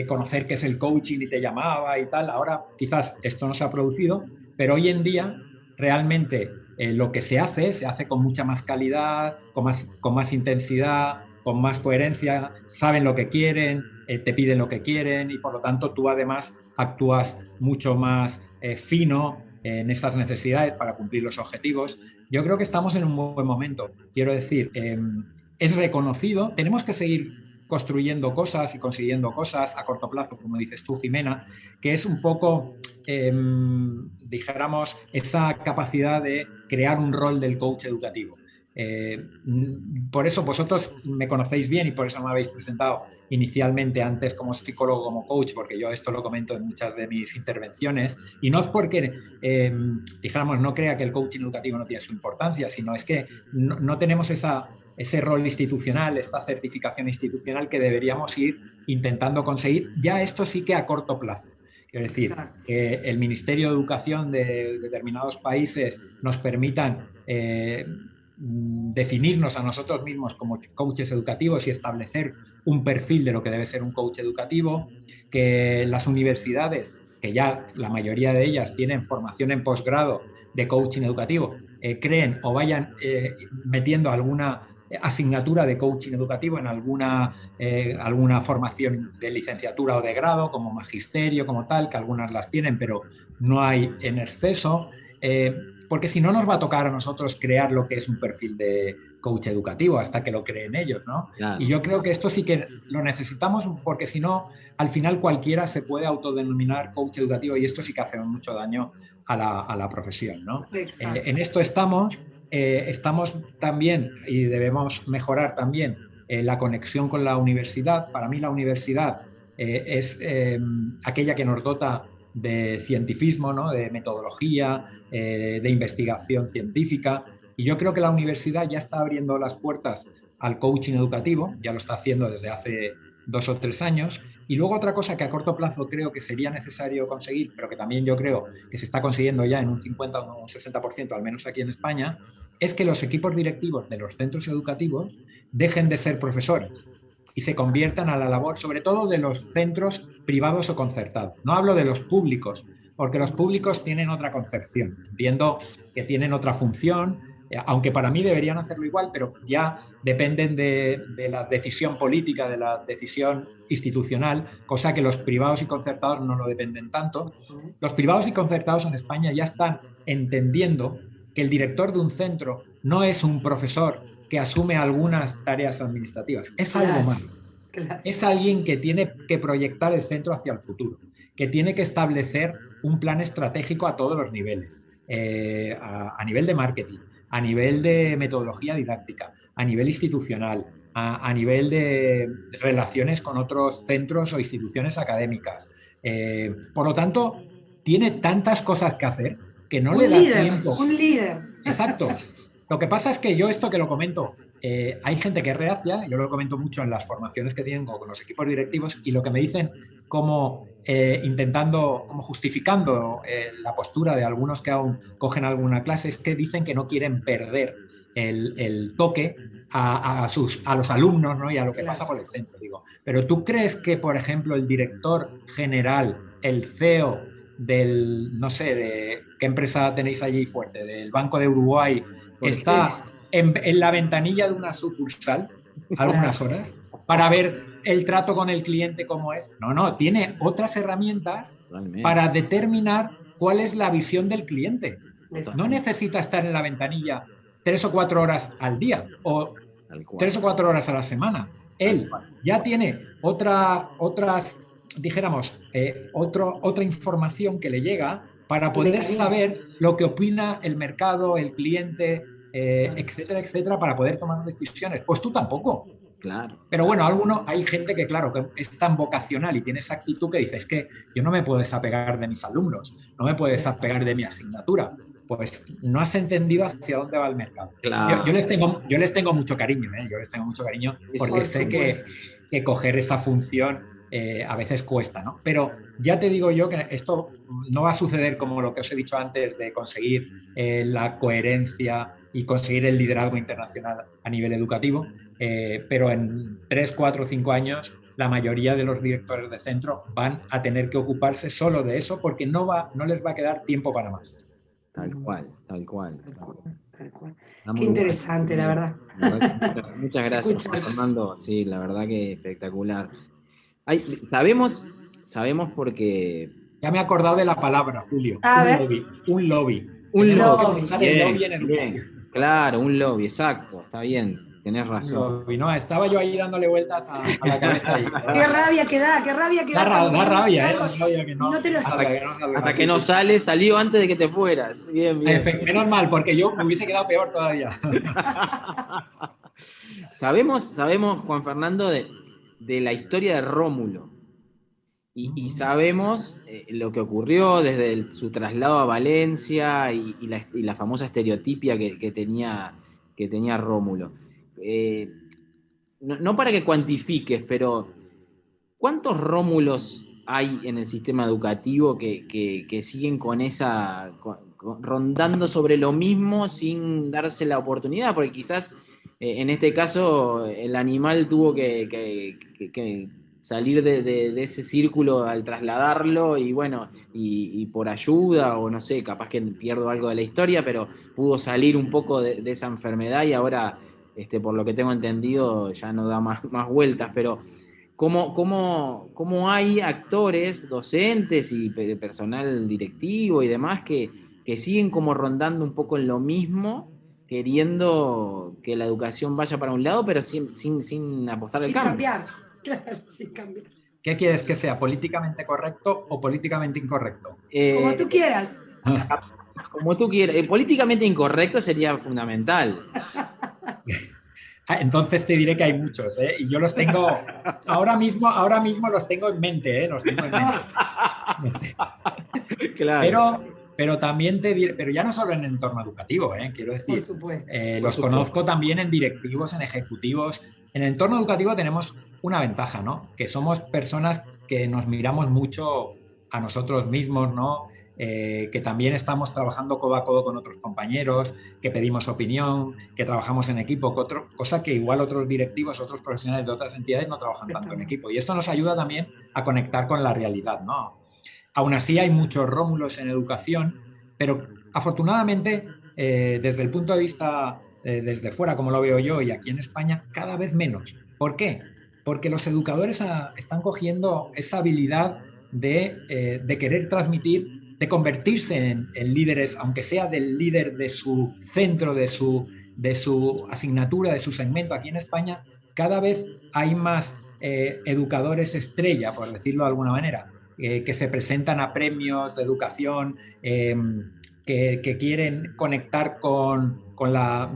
conocer qué es el coaching y te llamaba y tal. Ahora quizás esto no se ha producido, pero hoy en día realmente lo que se hace con mucha más calidad, con más intensidad, con más coherencia, saben lo que quieren, te piden lo que quieren y por lo tanto tú además actúas mucho más fino en esas necesidades para cumplir los objetivos. Yo creo que estamos en un buen momento. Quiero decir, es reconocido, tenemos que seguir construyendo cosas y consiguiendo cosas a corto plazo, como dices tú, Jimena, que es un poco, dijéramos, esa capacidad de crear un rol del coach educativo. Por eso vosotros me conocéis bien y por eso me habéis presentado inicialmente antes como psicólogo, como coach, porque yo esto lo comento en muchas de mis intervenciones, y no es porque, dijéramos, no crea que el coaching educativo no tiene su importancia, sino es que no tenemos ese rol institucional, esta certificación institucional que deberíamos ir intentando conseguir, ya esto sí que a corto plazo. Quiero decir, que el Ministerio de Educación de determinados países nos permitan definirnos a nosotros mismos como coaches educativos y establecer un perfil de lo que debe ser un coach educativo, que las universidades, que ya la mayoría de ellas tienen formación en posgrado de coaching educativo, creen o vayan metiendo alguna asignatura de coaching educativo en alguna formación de licenciatura o de grado, como magisterio, como tal, que algunas las tienen, pero no hay en exceso. Porque si no nos va a tocar a nosotros crear lo que es un perfil de coach educativo hasta que lo creen ellos, ¿no? Claro. Y yo creo que esto sí que lo necesitamos porque si no, al final cualquiera se puede autodenominar coach educativo y esto sí que hace mucho daño a la profesión, ¿no? En esto estamos también y debemos mejorar también la conexión con la universidad. Para mí la universidad es aquella que nos dota de cientifismo, ¿no? De metodología, de investigación científica. Y yo creo que la universidad ya está abriendo las puertas al coaching educativo, ya lo está haciendo desde hace 2 o 3 años. Y luego otra cosa que a corto plazo creo que sería necesario conseguir, pero que también yo creo que se está consiguiendo ya en un 50 o un 60%, al menos aquí en España, es que los equipos directivos de los centros educativos dejen de ser profesores y se conviertan a la labor, sobre todo de los centros privados o concertados. No hablo de los públicos, porque los públicos tienen otra concepción. Entiendo que tienen otra función, aunque para mí deberían hacerlo igual, pero ya dependen de la decisión política, de la decisión institucional, cosa que los privados y concertados no lo dependen tanto. Los privados y concertados en España ya están entendiendo que el director de un centro no es un profesor que asume algunas tareas administrativas. Es algo más. Es alguien que tiene que proyectar el centro hacia el futuro, que tiene que establecer un plan estratégico a todos los niveles, a nivel de marketing, a nivel de metodología didáctica, a nivel institucional, a nivel de relaciones con otros centros o instituciones académicas. Por lo tanto, tiene tantas cosas que hacer que no le da tiempo. Un líder. Exacto. Lo que pasa es que yo esto que lo comento, hay gente que es reacia, yo lo comento mucho en las formaciones que tengo con los equipos directivos, y lo que me dicen como intentando, como justificando la postura de algunos que aún cogen alguna clase, es que dicen que no quieren perder el toque a los alumnos, ¿no? Y a lo que pasa por el centro. Digo, pero ¿tú crees que, por ejemplo, el director general, el CEO del, no sé, de qué empresa tenéis allí fuerte, del Banco de Uruguay, está en la ventanilla de una sucursal algunas horas para ver el trato con el cliente cómo es? No, tiene otras herramientas para determinar cuál es la visión del cliente. No necesita estar en la ventanilla 3 o 4 horas al día o 3 o 4 horas a la semana. Él ya tiene otras, dijéramos, otra información que le llega para poder saber lo que opina el mercado, el cliente, etcétera, etcétera, para poder tomar decisiones. Pues tú tampoco. Claro. Pero bueno, hay gente que, claro, que es tan vocacional y tiene esa actitud que dice, es que yo no me puedo desapegar de mis alumnos, no me puedo desapegar de mi asignatura. Pues no has entendido hacia dónde va el mercado. Claro. Yo les tengo mucho cariño, yo les tengo mucho cariño porque sé que coger esa función a veces cuesta, ¿no? Pero ya te digo yo que esto no va a suceder como lo que os he dicho antes de conseguir la coherencia y conseguir el liderazgo internacional a nivel educativo, pero en 3, 4, 5 años la mayoría de los directores de centro van a tener que ocuparse solo de eso porque no les va a quedar tiempo para más. Tal cual. Qué interesante, la verdad. Muchas gracias, Fernando. Sí, la verdad que espectacular. Sabemos porque... Ya me he acordado de la palabra, Julio. Un lobby. Un lobby. Claro, un lobby, exacto. Está bien, tenés razón. Lobby, no, estaba yo ahí dándole vueltas a la cabeza. Qué rabia que da. Da rabia, que no. Hasta que no salió antes de que te fueras. Bien. Menos mal, porque yo me hubiese quedado peor todavía. Sabemos, Juan Fernando, de la historia de Rómulo. Y sabemos lo que ocurrió desde su traslado a Valencia y la famosa estereotipia que tenía Rómulo. No para que cuantifiques, pero ¿cuántos Rómulos hay en el sistema educativo que siguen con esa, rondando sobre lo mismo sin darse la oportunidad? Porque quizás en este caso el animal tuvo que salir de ese círculo al trasladarlo y bueno, y por ayuda o no sé, capaz que pierdo algo de la historia, pero pudo salir un poco de esa enfermedad y ahora, por lo que tengo entendido, ya no da más vueltas, pero ¿cómo hay actores, docentes y personal directivo y demás que siguen como rondando un poco en lo mismo, queriendo que la educación vaya para un lado, pero sin apostar al cambio? Cambiar. Claro, sin cambiar. ¿Qué quieres que sea? ¿Políticamente correcto o políticamente incorrecto? Como tú quieras. Como tú quieras. Políticamente incorrecto sería fundamental. Entonces te diré que hay muchos, y yo los tengo, ahora mismo los tengo en mente, los tengo en mente. Claro. Pero también te diré, pero ya no solo en el entorno educativo, quiero decir, por supuesto. Los conozco también en directivos, en ejecutivos. En el entorno educativo tenemos una ventaja, ¿no? Que somos personas que nos miramos mucho a nosotros mismos, ¿no? Que también estamos trabajando codo a codo con otros compañeros, que pedimos opinión, que trabajamos en equipo, cosa que igual otros directivos, otros profesionales de otras entidades no trabajan tanto en equipo. Y esto nos ayuda también a conectar con la realidad, ¿no? Aún así hay muchos Rómulos en educación, pero afortunadamente desde el punto de vista desde fuera, como lo veo yo, y aquí en España, cada vez menos. ¿Por qué? Porque los educadores están cogiendo esa habilidad de querer transmitir, de convertirse en líderes, aunque sea del líder de su centro, de su asignatura, de su segmento. Aquí en España cada vez hay más educadores estrella, por decirlo de alguna manera, que se presentan a premios de educación, que quieren conectar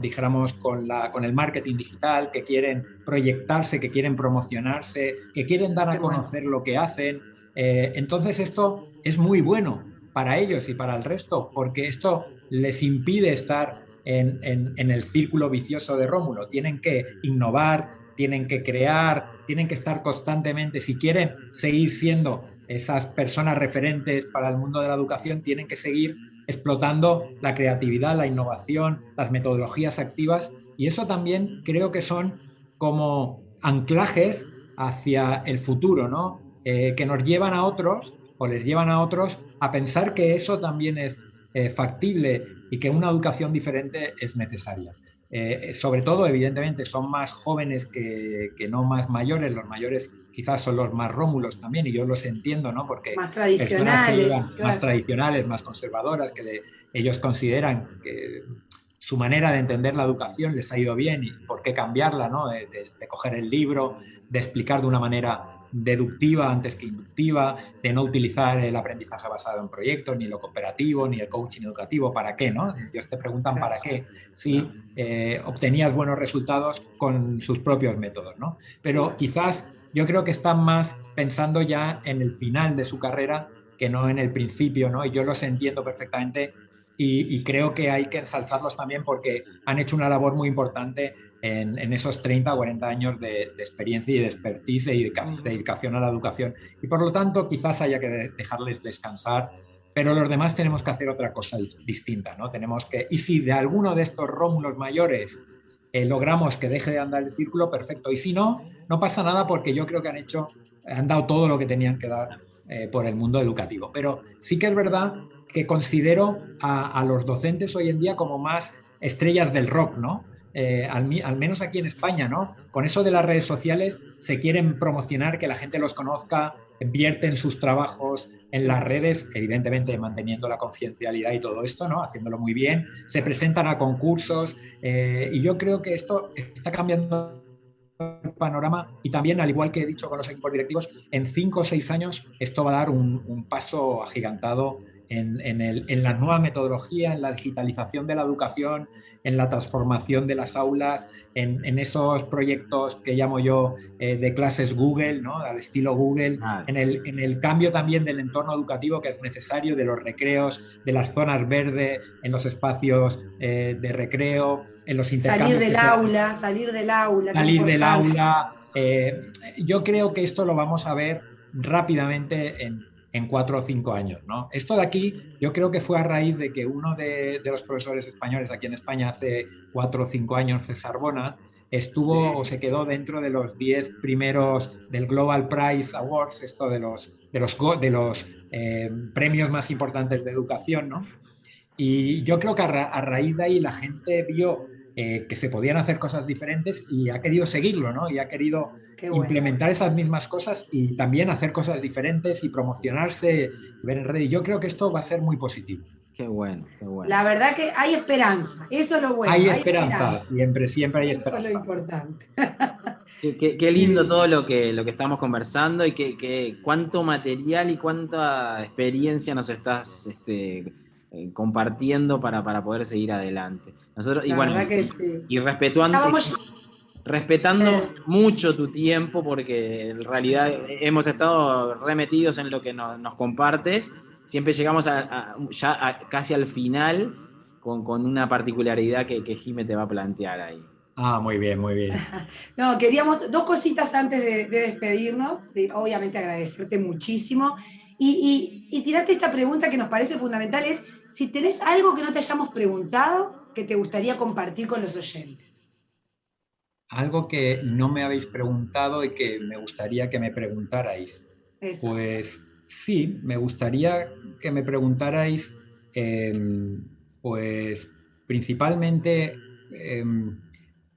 dijéramos, con el marketing digital, que quieren proyectarse, que quieren promocionarse, que quieren dar a conocer lo que hacen. Entonces esto es muy bueno para ellos y para el resto, porque esto les impide estar en el círculo vicioso de Rómulo. Tienen que innovar, tienen que crear, tienen que estar constantemente, si quieren seguir siendo esas personas referentes para el mundo de la educación, tienen que seguir explotando la creatividad, la innovación, las metodologías activas, y eso también creo que son como anclajes hacia el futuro, ¿no? Que nos llevan a otros o les llevan a otros a pensar que eso también es factible y que una educación diferente es necesaria. Sobre todo, evidentemente, son más jóvenes que no más mayores. Los mayores quizás son los más Rómulos también, y yo los entiendo, ¿no? Porque más personas que tradicionales, llevan claro. más tradicionales, más conservadoras, ellos consideran que su manera de entender la educación les ha ido bien y por qué cambiarla, ¿no? De coger el libro, de explicar de una manera deductiva antes que inductiva, de no utilizar el aprendizaje basado en proyectos, ni lo cooperativo, ni el coaching educativo. ¿Para qué, no? Ellos te preguntan para qué si obtenías buenos resultados con sus propios métodos, ¿no? Pero quizás yo creo que están más pensando ya en el final de su carrera que no en el principio, ¿no? Y yo los entiendo perfectamente y creo que hay que ensalzarlos también porque han hecho una labor muy importante en esos 30 o 40 años de experiencia y de expertise y de dedicación a la educación. Y por lo tanto, quizás haya que dejarles descansar, pero los demás tenemos que hacer otra cosa distinta, ¿no? Y si de alguno de estos Rómulos mayores logramos que deje de andar el círculo, perfecto. Y si no, no pasa nada porque yo creo que han dado todo lo que tenían que dar por el mundo educativo. Pero sí que es verdad que considero a los docentes hoy en día como más estrellas del rock, ¿no? Al menos aquí en España, ¿no? Con eso de las redes sociales se quieren promocionar, que la gente los conozca, invierten sus trabajos en las redes, evidentemente manteniendo la confidencialidad y todo esto, ¿no? Haciéndolo muy bien, se presentan a concursos y yo creo que esto está cambiando el panorama y también, al igual que he dicho con los equipos directivos, en 5 o 6 años esto va a dar un paso agigantado en la nueva metodología, en la digitalización de la educación, en la transformación de las aulas, en esos proyectos que llamo yo de clases Google, ¿no? Al estilo Google, en el cambio también del entorno educativo que es necesario, de los recreos, de las zonas verdes, en los espacios de recreo, en los intercambios. Salir del aula. Salir del aula. Yo creo que esto lo vamos a ver rápidamente en 4 o 5 años, ¿no? Esto de aquí yo creo que fue a raíz de que uno de los profesores españoles aquí en España hace 4 o 5 años, César Bona, estuvo o se quedó dentro de los 10 primeros del Global Prize Awards, esto de los premios más importantes de educación, ¿no? Y yo creo que a raíz de ahí la gente vio que se podían hacer cosas diferentes y ha querido seguirlo, ¿no? Y ha querido implementar esas mismas cosas y también hacer cosas diferentes y promocionarse, ver en red. Y yo creo que esto va a ser muy positivo. Qué bueno, qué bueno. La verdad que hay esperanza, eso es lo bueno. Hay esperanza, siempre hay esperanza. Eso es lo importante. Qué lindo todo lo que estamos conversando y cuánto material y cuánta experiencia nos estás compartiendo para poder seguir adelante. Nosotros, la verdad que sí. Y respetando mucho tu tiempo, porque en realidad hemos estado remetidos en lo que nos compartes. Siempre llegamos casi al final con una particularidad que Jime te va a plantear ahí. Muy bien, muy bien. No, queríamos 2 cositas antes de despedirnos. Obviamente agradecerte muchísimo y tirarte esta pregunta que nos parece fundamental, es si tenés algo que no te hayamos preguntado que te gustaría compartir con los oyentes. Algo que no me habéis preguntado y que me gustaría que me preguntarais. Exacto. Pues sí, me gustaría que me preguntarais, pues principalmente,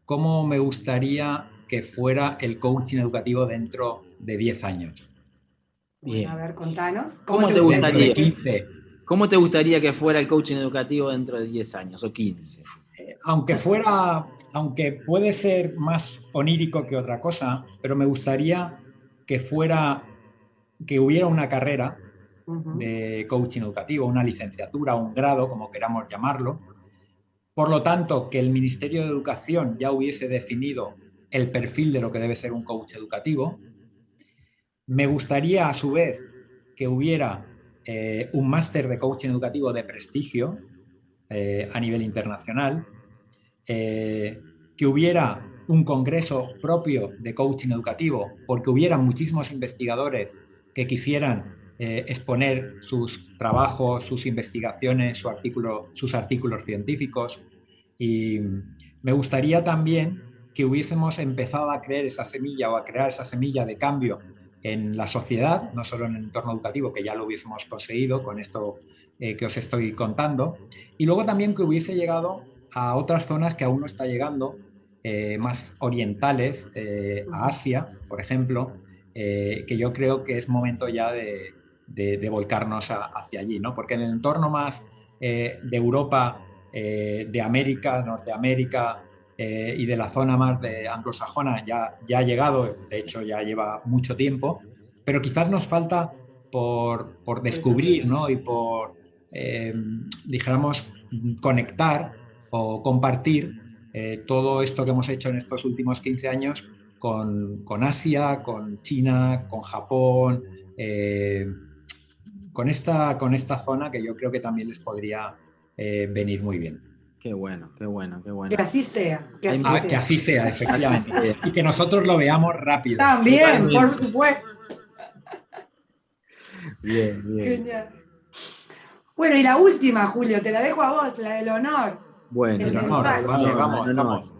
cómo me gustaría que fuera el coaching educativo dentro de 10 años. Bien. A ver, contanos. ¿Cómo te gustaría que fuera el coaching educativo dentro de 10 años o 15? Aunque puede ser más onírico que otra cosa, pero me gustaría que fuera que hubiera una carrera de coaching educativo, una licenciatura, un grado, como queramos llamarlo. Por lo tanto, que el Ministerio de Educación ya hubiese definido el perfil de lo que debe ser un coach educativo. Me gustaría, a su vez, que hubiera un máster de coaching educativo de prestigio a nivel internacional, que hubiera un congreso propio de coaching educativo, porque hubiera muchísimos investigadores que quisieran exponer sus trabajos, sus investigaciones, sus artículos científicos. Y me gustaría también que hubiésemos empezado a crear esa semilla o a crear esa semilla de cambio en la sociedad, no solo en el entorno educativo, que ya lo hubiésemos conseguido con esto que os estoy contando, y luego también que hubiese llegado a otras zonas que aún no está llegando, más orientales, a Asia, por ejemplo, que yo creo que es momento ya de volcarnos hacia allí, ¿no? Porque en el entorno más de Europa, de América, Norteamérica y de la zona más de anglosajona ya ha llegado, de hecho ya lleva mucho tiempo, pero quizás nos falta por descubrir, ¿no? Y por, dijéramos, conectar o compartir todo esto que hemos hecho en estos últimos 15 años con Asia, con China, con Japón, con esta zona que yo creo que también les podría venir muy bien. Qué bueno, qué bueno, qué bueno. Que así sea. Que así sea, efectivamente. Y que nosotros lo veamos rápido. También, por supuesto. Bien, bien. Genial. Bueno, y la última, Julio, te la dejo a vos, la del honor. Bueno, el honor, vale, vamos.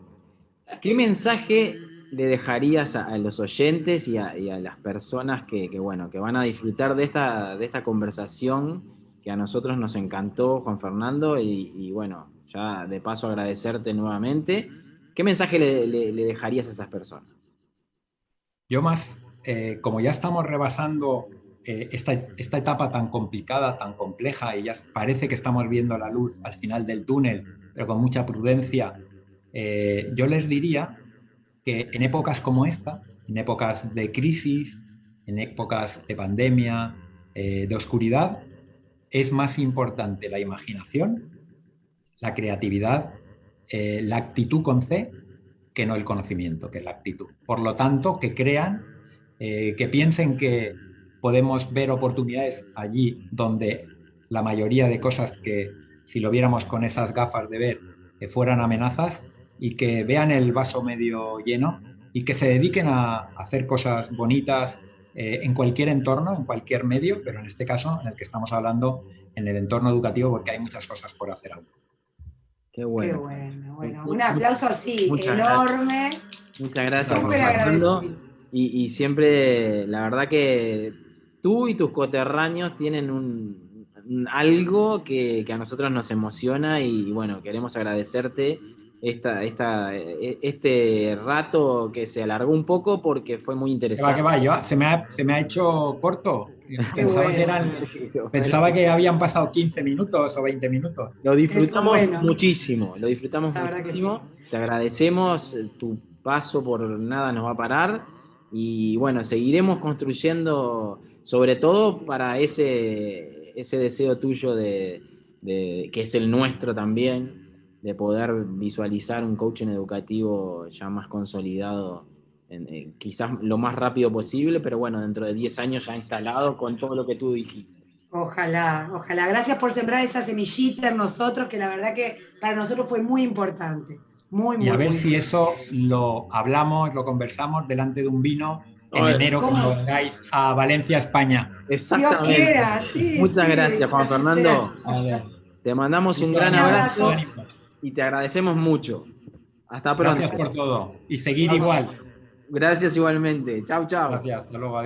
¿Qué mensaje le dejarías a los oyentes y a las personas que van a disfrutar de esta conversación que a nosotros nos encantó, Juan Fernando, y bueno, ya de paso agradecerte nuevamente? ¿Qué mensaje le dejarías a esas personas? Yo como ya estamos rebasando esta etapa tan complicada, tan compleja, y ya parece que estamos viendo la luz al final del túnel, pero con mucha prudencia, yo les diría que en épocas como esta, en épocas de crisis, en épocas de pandemia, de oscuridad, es más importante la imaginación, la creatividad, la actitud con C, que no el conocimiento, que es la actitud. Por lo tanto, que crean, que piensen que podemos ver oportunidades allí donde la mayoría de cosas que, si lo viéramos con esas gafas de ver, fueran amenazas, y que vean el vaso medio lleno y que se dediquen a hacer cosas bonitas en cualquier entorno, en cualquier medio, pero en este caso en el que estamos hablando, en el entorno educativo, porque hay muchas cosas por hacer aún. Qué bueno. Qué bueno, bueno. Un aplauso así, enorme. Muchas gracias. Súper agradecido. Y siempre, la verdad que tú y tus coterráneos tienen algo que a nosotros nos emociona, y bueno, queremos agradecerte este rato que se alargó un poco porque fue muy interesante. Que va, se me ha hecho corto. Pensaba que habían pasado 15 minutos o 20 minutos. Lo disfrutamos muchísimo, lo disfrutamos muchísimo. Sí. Te agradecemos, tu paso por nada nos va a parar, y bueno, seguiremos construyendo, sobre todo para ese deseo tuyo de que es el nuestro también, de poder visualizar un coaching educativo ya más consolidado, quizás lo más rápido posible, pero bueno, dentro de 10 años ya instalado con todo lo que tú dijiste. Ojalá, ojalá. Gracias por sembrar esa semillita en nosotros, que la verdad que para nosotros fue muy importante. Y a ver si eso lo hablamos, lo conversamos delante de un vino en enero, cuando vengáis a Valencia, España. Exactamente. Dios quiera, sí. Muchas gracias, Juan Fernando. Te mandamos un gran abrazo y te agradecemos mucho. Hasta pronto. Gracias por todo. Y seguir igual. Gracias igualmente. Chau, chau. Gracias, hasta luego.